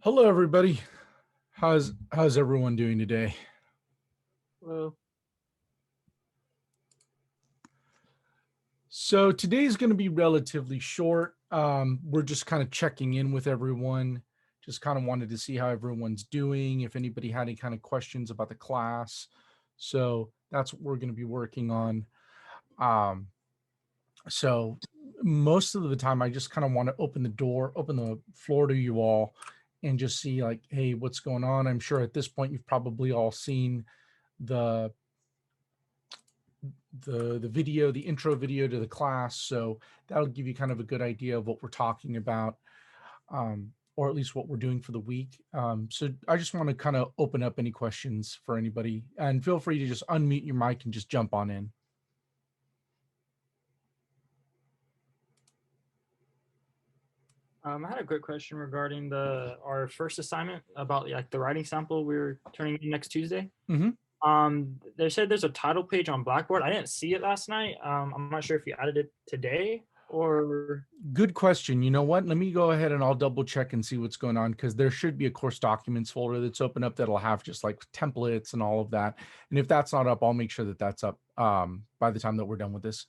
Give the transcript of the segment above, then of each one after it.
Hello, everybody. How's everyone doing today? Well, So today's going to be relatively short. We're just kind of checking in with everyone. Just kind of wanted to see how everyone's doing. If anybody had any kind of questions about the class, so that's what we're going to be working on. Um, so most of the time, I just kind of want to open the floor to you all, and just see like, hey, what's going on? I'm sure at this point you've probably all seen the the video, the intro video to the class. So that'll give you kind of a good idea of what we're talking about, or at least what we're doing for the week. So I just want to kind of open up any questions for anybody, and feel free to just unmute your mic and just jump on in. I had a quick question regarding the our first assignment about like the writing sample we were turning in next Tuesday. Mhm. They said there's a title page on Blackboard. I didn't see it last night. I'm not sure if you added it today or Good question. You know what? Let me go ahead and I'll double check and see what's going on, because there should be a course documents folder that's open up that'll have just like templates and all of that. And if that's not up, I'll make sure that that's up by the time that we're done with this.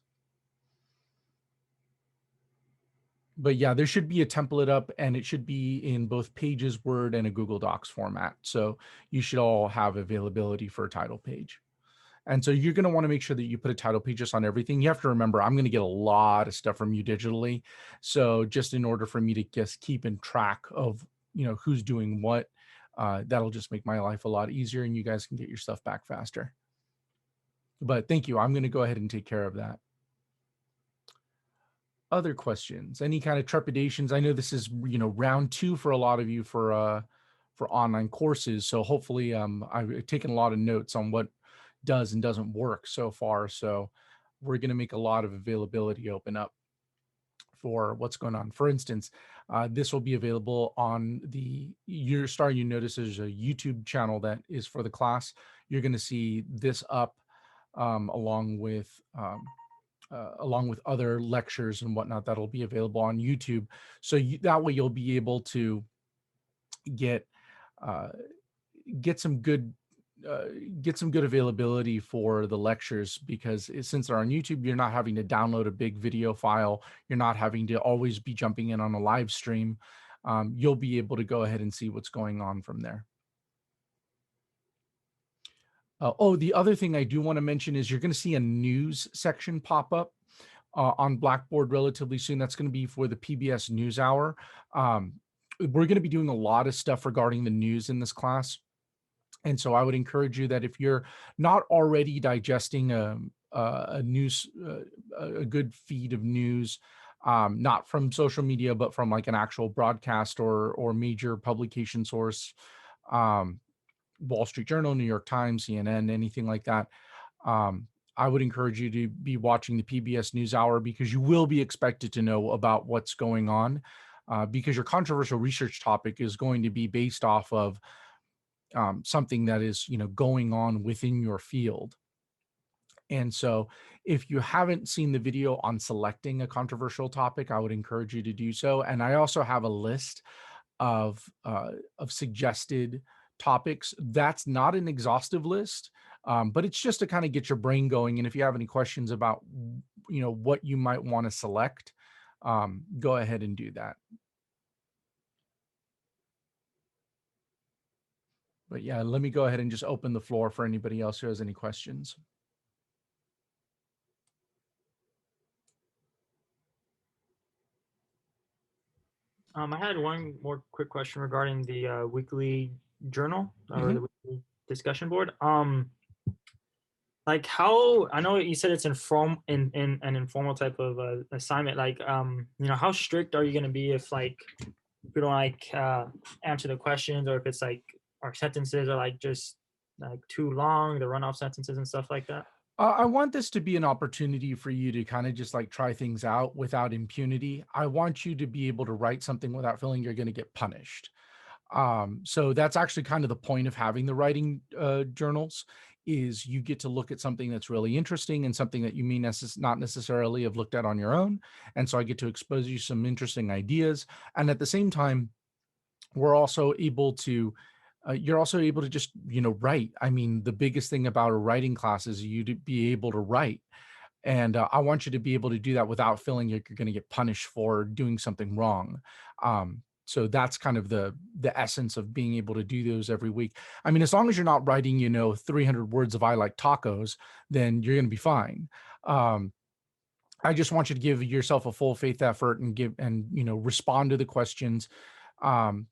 But yeah, there should be a template up, and it should be in both Pages, Word, and a Google Docs format. So you should all have availability for a title page. And so you're going to want to make sure that you put a title page just on everything. You have to remember, I'm going to get a lot of stuff from you digitally. So just in order for me to just keep in track of, who's doing what, that'll just make my life a lot easier, and you guys can get your stuff back faster. But thank you. I'm going to go ahead and take care of that. Other questions, any kind of trepidations? I know this is round 2 for a lot of you for online courses, so hopefully I've taken a lot of notes on what does and doesn't work so far. So we're going to make a lot of availability open up for what's going on. For instance, this will be available on you notice there's a YouTube channel that is for the class. You're going to see this up along with other lectures and whatnot that'll be available on YouTube. So that way you'll be able to get uh, get some good availability for the lectures, because since they're on YouTube, you're not having to download a big video file. You're not having to always be jumping in on a live stream. You'll be able to go ahead and see what's going on from there. The other thing I do want to mention is you're going to see a news section pop up on Blackboard relatively soon. That's going to be for the PBS NewsHour. We're going to be doing a lot of stuff regarding the news in this class. And so I would encourage you that if you're not already digesting a good feed of news, not from social media, but from like an actual broadcast or major publication source, Wall Street Journal, New York Times, CNN, anything like that, I would encourage you to be watching the PBS NewsHour, because you will be expected to know about what's going on, because your controversial research topic is going to be based off of something that is going on within your field. And so if you haven't seen the video on selecting a controversial topic, I would encourage you to do so. And I also have a list of suggested topics. That's not an exhaustive list, but it's just to kind of get your brain going. And if you have any questions about what you might want to select, go ahead and do that. But yeah, let me go ahead and just open the floor for anybody else who has any questions. I had one more quick question regarding the weekly journal or the weekly discussion board. Like how I know you said it's in an informal type of assignment. Like how strict are you going to be if like we don't like answer the questions, or if it's like our sentences are like just like too long, the runoff sentences and stuff like that? I want this to be an opportunity for you to kind of just like try things out without impunity. I want you to be able to write something without feeling you're going to get punished. So that's actually kind of the point of having the writing journals, is you get to look at something that's really interesting and something that you may not necessarily have looked at on your own. And so I get to expose you some interesting ideas. And at the same time, we're also able to you're also able to just, write. I mean, the biggest thing about a writing class is you to be able to write. And I want you to be able to do that without feeling like you're going to get punished for doing something wrong. So that's kind of the essence of being able to do those every week. I mean, as long as you're not writing, 300 words of "I like tacos," then you're going to be fine. Um, I just want you to give yourself a full faith effort and respond to the questions. The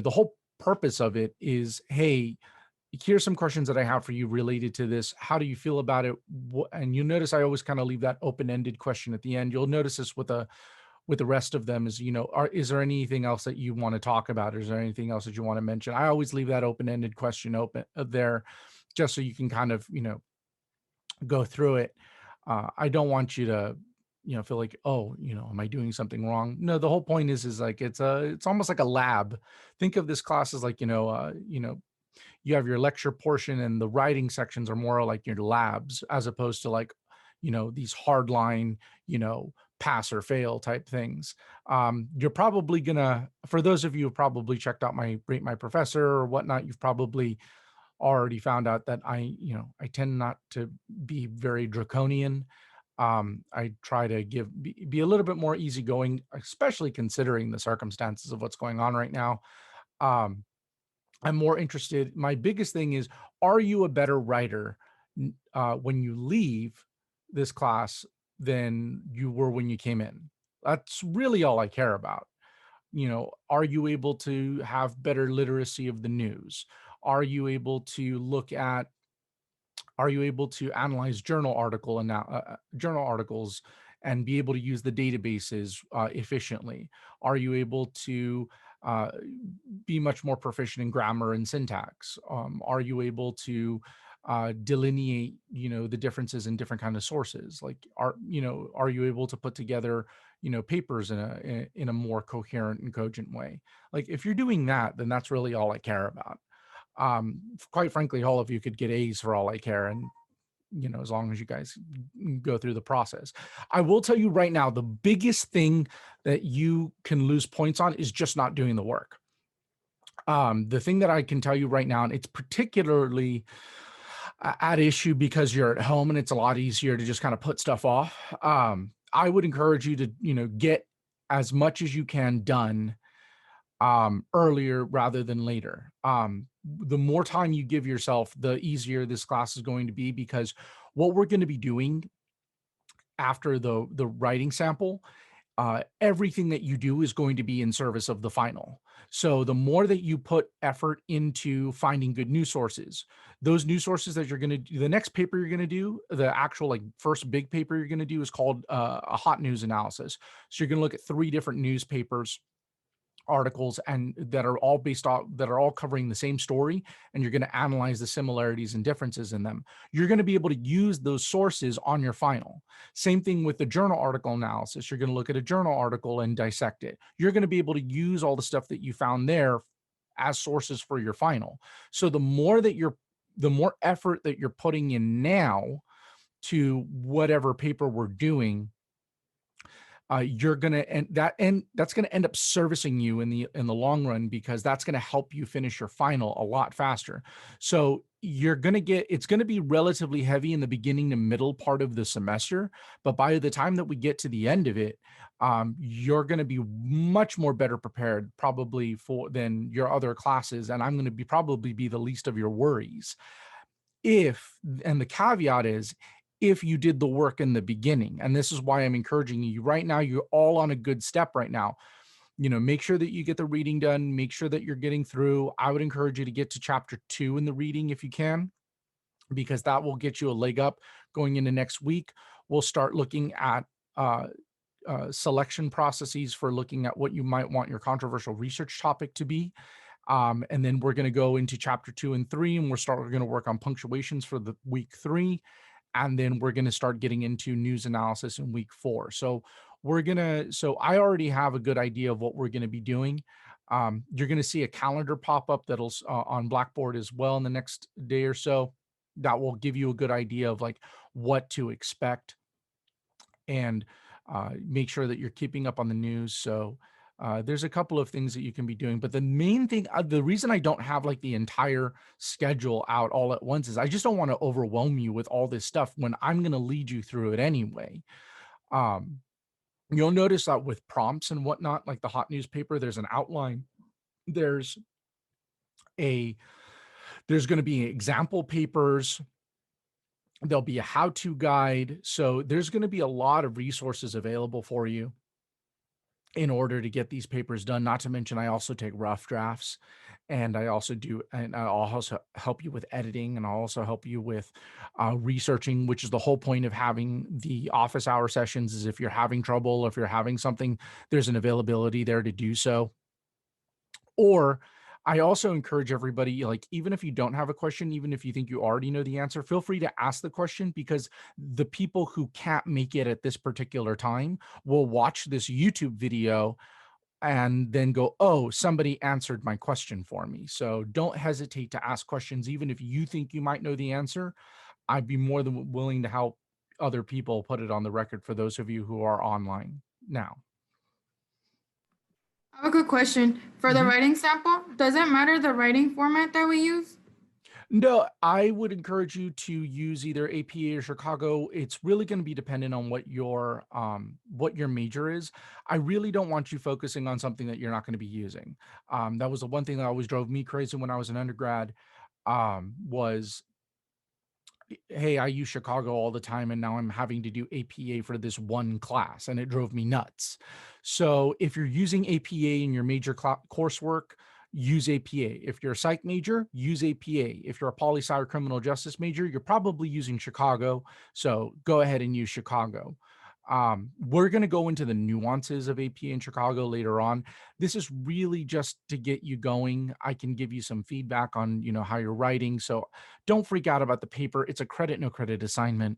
whole purpose of it is, hey, here's some questions that I have for you related to this. How do you feel about it? And you notice I always kind of leave that open-ended question at the end. You'll notice this with the rest of them is, is there anything else that you want to talk about? Is there anything else that you want to mention? I always leave that open-ended question open there, just so you can kind of, go through it. I don't want you to, feel like, oh, am I doing something wrong? No, the whole point is like it's almost like a lab. Think of this class as like, you have your lecture portion and the writing sections are more like your labs as opposed to like, these hard line, pass or fail type things. You're probably gonna, for those of you who probably checked out my Rate My Professor or whatnot, you've probably already found out that I tend not to be very draconian. I try to be a little bit more easygoing, especially considering the circumstances of what's going on right now. Um, I'm more interested. My biggest thing is, are you a better writer when you leave this class than you were when you came in? That's really all I care about. Are you able to have better literacy of the news? Are you able to are you able to analyze journal articles and be able to use the databases efficiently? Are you able to uh, be much more proficient in grammar and syntax? Are you able to delineate, the differences in different kind of sources? Like, are you able to put together, papers in a more coherent and cogent way? Like, if you're doing that, then that's really all I care about. Quite frankly, all of you could get A's for all I care, and as long as you guys go through the process. I will tell you right now, the biggest thing that you can lose points on is just not doing the work. The thing that I can tell you right now, and it's particularly at issue because you're at home and it's a lot easier to just kind of put stuff off. I would encourage you to, get as much as you can done earlier rather than later. The more time you give yourself, the easier this class is going to be, because what we're going to be doing after the writing sample, everything that you do is going to be in service of the final. So the more that you put effort into finding good news sources, those news sources that you're going to do, the next paper you're going to do, the actual like first big paper you're going to do is called a hot news analysis. So you're going to look at 3 different newspapers articles and that are all based off that are all covering the same story, and you're going to analyze the similarities and differences in them. You're going to be able to use those sources on your final. Same thing with the journal article analysis. You're going to look at a journal article and dissect it. You're going to be able to use all the stuff that you found there as sources for your final. So the more effort that you're putting in now to whatever paper we're doing, you're gonna and that's gonna end up servicing you in the long run, because that's gonna help you finish your final a lot faster. So it's gonna be relatively heavy in the beginning to middle part of the semester, but by the time that we get to the end of it, you're gonna be much more better prepared probably for than your other classes, and I'm gonna be probably be the least of your worries. If and the caveat is, if you did the work in the beginning, and this is why I'm encouraging you right now, you're all on a good step right now. Make sure that you get the reading done, make sure that you're getting through. I would encourage you to get to chapter 2 in the reading if you can, because that will get you a leg up going into next week. We'll start looking at uh, selection processes for looking at what you might want your controversial research topic to be. And then we're going to go into chapter 2 and 3, and we're going to work on punctuations for the week 3. And then we're going to start getting into news analysis in week 4. So so I already have a good idea of what we're going to be doing. You're going to see a calendar pop up that'll on Blackboard as well in the next day or so. That will give you a good idea of like what to expect, and make sure that you're keeping up on the news. So There's a couple of things that you can be doing, but the main thing, the reason I don't have like the entire schedule out all at once is I just don't want to overwhelm you with all this stuff when I'm going to lead you through it anyway. Um, you'll notice that with prompts and whatnot, like the hot newspaper, there's an outline. There's a there's going to be example papers. There'll be a how-to guide. So there's going to be a lot of resources available for you in order to get these papers done. Not to mention, I also take rough drafts, and I'll also help you with editing, and I'll also help you with researching, which is the whole point of having the office hour sessions. Is if you're having trouble, if you're having something, there's an availability there to do so. Or I also encourage everybody, like, even if you don't have a question, even if you think you already know the answer, feel free to ask the question, because the people who can't make it at this particular time will watch this YouTube video and then go, oh, somebody answered my question for me. So don't hesitate to ask questions, even if you think you might know the answer. I'd be more than willing to help other people put it on the record for those of you who are online now. I have a good question. For the Mhm. writing sample, does it matter the writing format that we use? No, I would encourage you to use either APA or Chicago. It's really going to be dependent on what your major is. I really don't want you focusing on something that you're not going to be using. That was the one thing that always drove me crazy when I was an undergrad. Was hey, I use Chicago all the time, and now I'm having to do APA for this one class, and it drove me nuts. So if you're using APA in your major coursework, use APA. If you're a psych major, use APA. If you're a poli-sci or criminal justice major, you're probably using Chicago. So go ahead and use Chicago. We're going to go into the nuances of APA in Chicago later on. This is really just to get you going. I can give you some feedback on, how you're writing. So don't freak out about the paper. It's a credit, no credit assignment.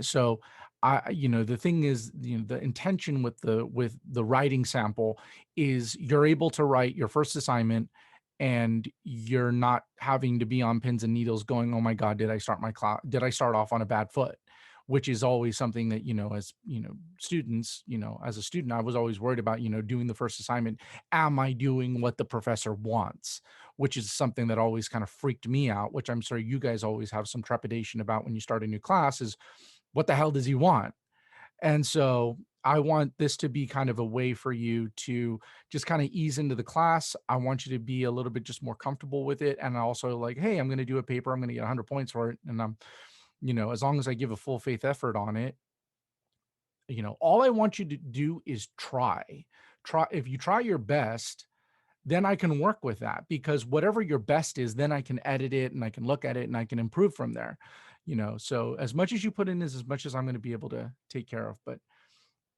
So the thing is, the intention with the writing sample is you're able to write your first assignment, and you're not having to be on pins and needles going, oh my God, did I start off on a bad foot? Which is always something that, as students, as a student, I was always worried about, doing the first assignment. Am I doing what the professor wants? Which is something that always kind of freaked me out, which I'm sure you guys always have some trepidation about when you start a new class, is what the hell does he want? And so I want this to be kind of a way for you to just kind of ease into the class. I want you to be a little bit just more comfortable with it. And also, like, hey, I'm going to do a paper. I'm going to get 100 points for it. And as long as I give a full faith effort on it, all I want you to do is try. If you try your best, then I can work with that, because whatever your best is, then I can edit it and I can look at it and I can improve from there. So as much as you put in is as much as I'm going to be able to take care of. But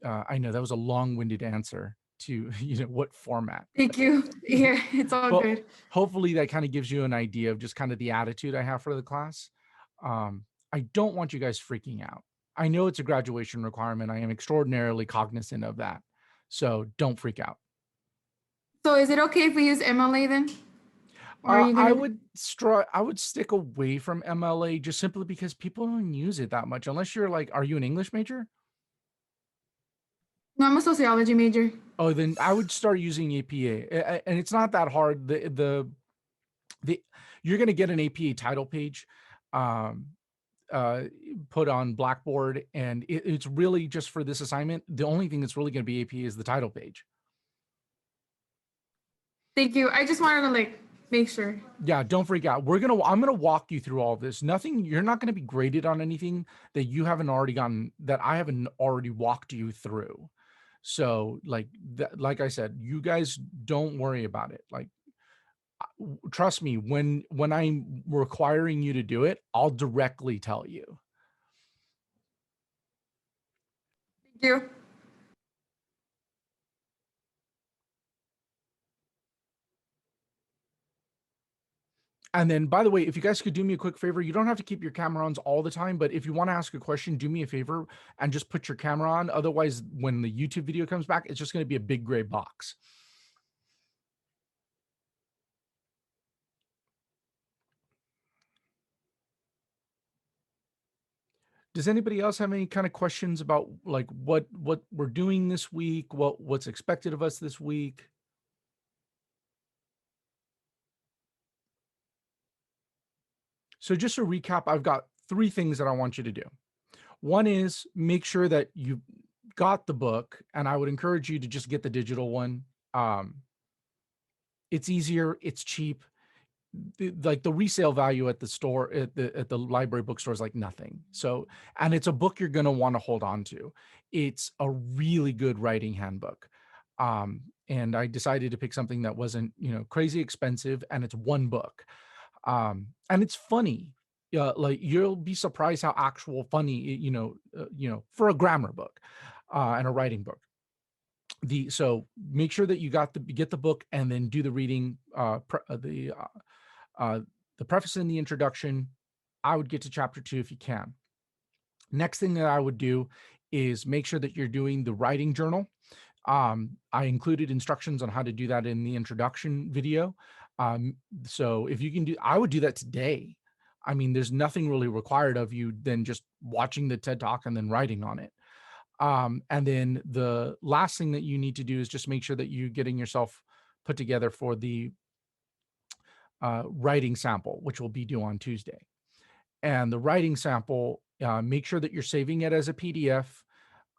I know that was a long-winded answer to, what format. Thank you. Yeah, it's all But good. hopefully that kind of gives you an idea of just kind of the attitude I have for the class. I don't want you guys freaking out. I know it's a graduation requirement. I am extraordinarily cognizant of that. So don't freak out. So is it okay if we use MLA then? Or are you I gonna? would stick away from MLA, just simply because people don't use it that much, unless you're like, are you an English major? No, I'm a sociology major. Oh, then I would start using APA, and it's not that hard. The you're going to get an APA title page, um, uh, put on Blackboard, and it's really just for this assignment. The only thing that's really going to be APA is the title page. Thank you. I just wanted to make sure. Yeah, don't freak out. I'm gonna walk you through all this. You're not gonna be graded on anything that you haven't already gotten, that I haven't already walked you through. So like I said, you guys don't worry about it. Like, trust me, when I'm requiring you to do it, I'll directly tell you. Thank you. And then, by the way, if you guys could do me a quick favor, you don't have to keep your camera on all the time, but if you want to ask a question, do me a favor and just put your camera on. Otherwise, when the YouTube video comes back, it's just going to be a big gray box. Does anybody else have any kind of questions about like what we're doing this week, what's expected of us this week? So just to recap, I've got 3 things that I want you to do. One is make sure that you got the book, and I would encourage you to just get the digital one. It's easier, it's cheap. Like the resale value at the store at the library bookstore is like nothing. So, and it's a book you're going to want to hold on to. It's a really good writing handbook. And I decided to pick something that wasn't, crazy expensive, and it's one book. And it's funny. Like you'll be surprised how actual funny, for a grammar book, and a writing book. So make sure that you get the book and then do the reading, the preface and the introduction. I would get to chapter 2 if you can. Next thing that I would do is make sure that you're doing the writing journal. I included instructions on how to do that in the introduction video. So if you can I would do that today. I mean, there's nothing really required of you than just watching the TED Talk and then writing on it. And then the last thing that you need to do is just make sure that you're getting yourself put together for the writing sample, which will be due on Tuesday. And the writing sample, make sure that you're saving it as a PDF.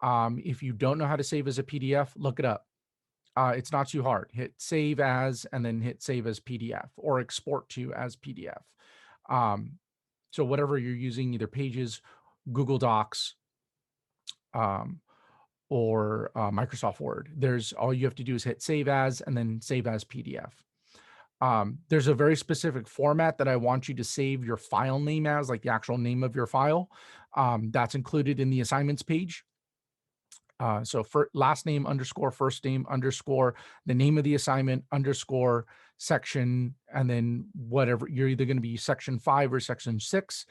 If you don't know how to save as a PDF, look it up. It's not too hard. Hit save as, and then hit save as PDF or export to as PDF. So whatever you're using, either Pages, Google Docs, or Microsoft Word, all you have to do is hit save as and then save as PDF. There's a very specific format that I want you to save your file name as, like the actual name of your file. That's included in the assignments page. So for last name _ first name _ the name of the assignment _ section, and then whatever, you're either going to be section 5 or section 6.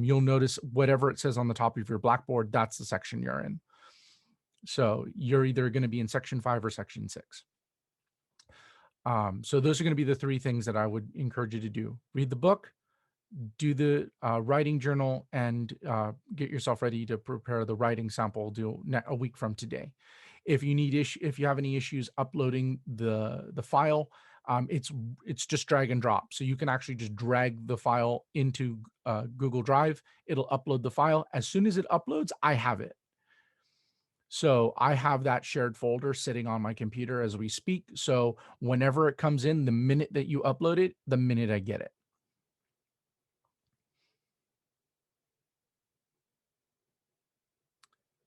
You'll notice whatever it says on the top of your Blackboard, that's the section you're in. So you're either going to be in section 5 or section 6. So those are going to be the 3 things that I would encourage you to do: read the book, do the writing journal, and get yourself ready to prepare the writing sample due a week from today. If you have any issues uploading the file, it's just drag and drop. So you can actually just drag the file into Google Drive. It'll upload the file. As soon as it uploads, I have it. So I have that shared folder sitting on my computer as we speak. So whenever it comes in, the minute that you upload it, the minute I get it.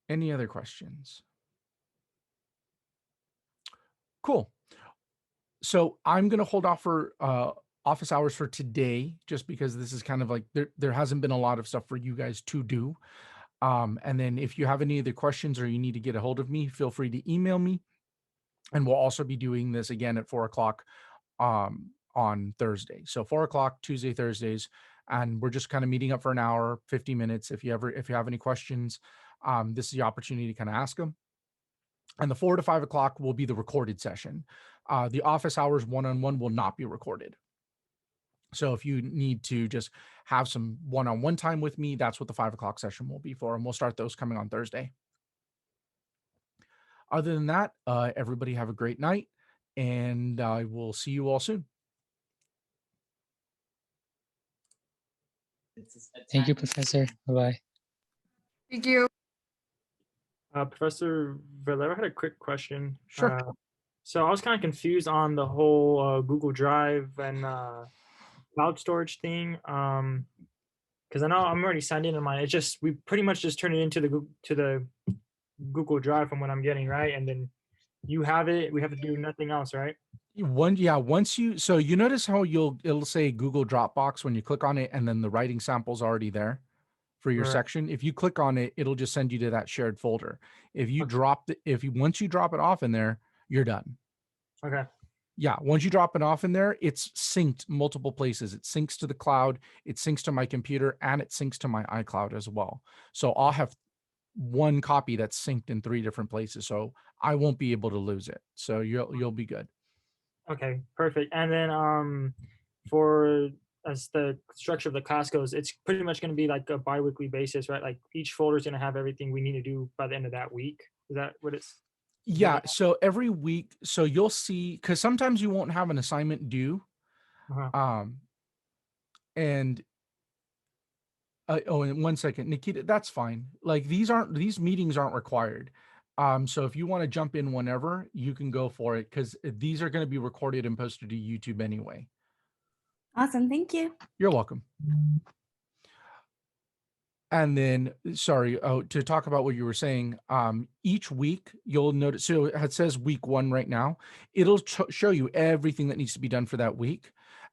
Any other questions? Cool. So I'm going to hold off for office hours for today, just because this is kind of like there hasn't been a lot of stuff for you guys to do. And then if you have any other questions or you need to get a hold of me, feel free to email me. And we'll also be doing this again at 4 o'clock on Thursday. So 4 o'clock, Tuesday, Thursdays. And we're just kind of meeting up for an hour, 50 minutes. If you have any questions, this is the opportunity to kind of ask them. And the 4 to 5 o'clock will be the recorded session. The office hours one-on-one will not be recorded. So if you need to just have some one-on-one time with me, that's what the 5 o'clock session will be for. And we'll start those coming on Thursday. Other than that, everybody have a great night, and I will see you all soon. Thank you, Professor. Bye-bye. Thank you. Professor Valera had a quick question. Sure. So I was kind of confused on the whole Google Drive and cloud storage thing. Because I know I'm already signed in on mine. It's just we pretty much just turn it into the Google Drive from what I'm getting, right? And then you have it. We have to do nothing else, right? So you notice how it'll say Google Dropbox when you click on it, and then the writing sample's already there for your Right. section. If you click on it, it'll just send you to that shared folder. If you Okay. Once you drop it off in there, you're done. Okay. Yeah, once you drop it off in there, it's synced multiple places. It syncs to the cloud, it syncs to my computer, and it syncs to my iCloud as well. So I'll have one copy that's synced in 3 different places, so I won't be able to lose it. So you'll be good. Okay. Perfect. And then for as the structure of the class goes, it's pretty much going to be like a bi-weekly basis, right? Like each folder is going to have everything we need to do by the end of that week. Is that what it's? Yeah. So every week, so you'll see, because sometimes you won't have an assignment due. Uh-huh. And oh, and 1 second, Nikita, that's fine. Like these meetings aren't required. So if you want to jump in whenever, you can go for it, because these are going to be recorded and posted to YouTube anyway. Awesome. Thank you. You're welcome. And then, sorry, to talk about what you were saying, each week you'll notice, so it says week 1 right now, it'll show you everything that needs to be done for that week.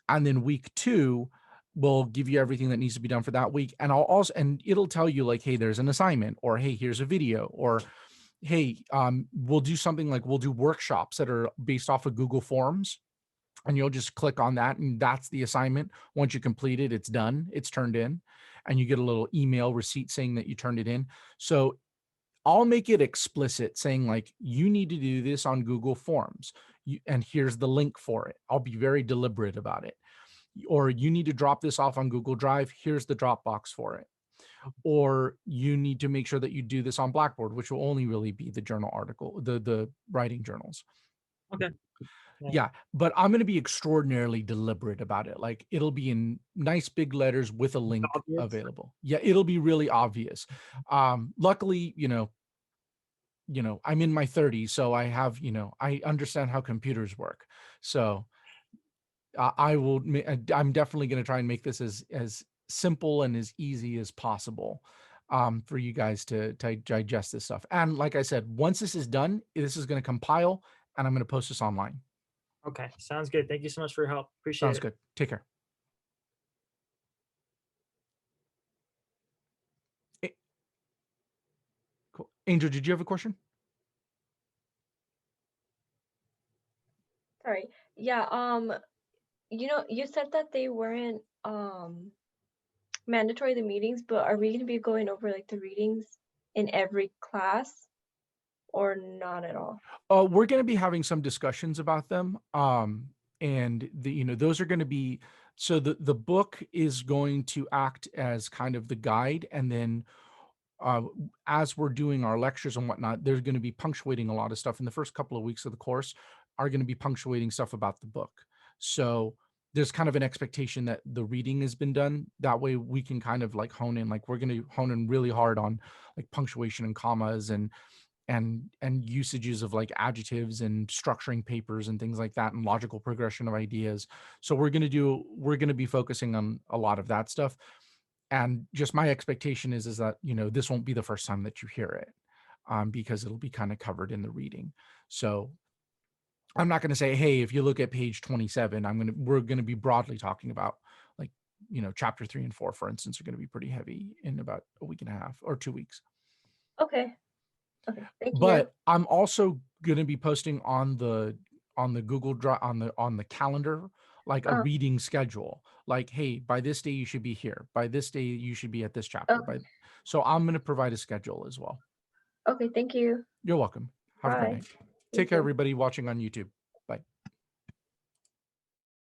And then week 2 will give you everything that needs to be done for that week. And and it'll tell you like, hey, there's an assignment, or hey, here's a video, or hey, we'll do something like we'll do workshops that are based off of Google Forms. And you'll just click on that, and that's the assignment. Once you complete it, it's done, it's turned in, and you get a little email receipt saying that you turned it in. So I'll make it explicit, saying like, you need to do this on Google Forms, and here's the link for it. I'll be very deliberate about it. Or you need to drop this off on Google Drive, here's the Dropbox for it. Or you need to make sure that you do this on Blackboard, which will only really be the journal article, the writing journals. Okay. Yeah, but I'm going to be extraordinarily deliberate about it. Like it'll be in nice big letters with a link available. Yeah, it'll be really obvious. Luckily, you know, I'm in my 30s, so I have, I understand how computers work. So I'm definitely going to try and make this as simple and as easy as possible for you guys to digest this stuff. And like I said, once this is done, this is going to compile, and I'm going to post this online. Okay, sounds good. Thank you so much for your help. Appreciate it. Sounds good. Take care. Cool. Angel, did you have a question? Sorry. Yeah, you said that they weren't mandatory, the meetings, but are we going to be going over like the readings in every class or not at all? We're going to be having some discussions about them. And those are going to be, so the book is going to act as kind of the guide. And then as we're doing our lectures and whatnot, there's going to be punctuating a lot of stuff in the first couple of weeks of the course are going to be punctuating stuff about the book. So there's kind of an expectation that the reading has been done. That way we can kind of like hone in, like we're going to hone in really hard on like punctuation and commas and usages of like adjectives and structuring papers and things like that, and logical progression of ideas. So we're going to be focusing on a lot of that stuff. And just my expectation is that, this won't be the first time that you hear it, because it'll be kind of covered in the reading. So I'm not going to say, hey, if you look at page 27, we're going to be broadly talking about like, chapter 3 and 4, for instance, are going to be pretty heavy in about a week and a half or 2 weeks. Okay. Okay. Thank you. But I'm also going to be posting on the Google Drive, on the calendar, like a reading schedule, like, hey, by this day you should be here, by this day you should be at this chapter. So I'm going to provide a schedule as well. Okay. Thank you. You're welcome. Have a great night. Take care, everybody watching on YouTube.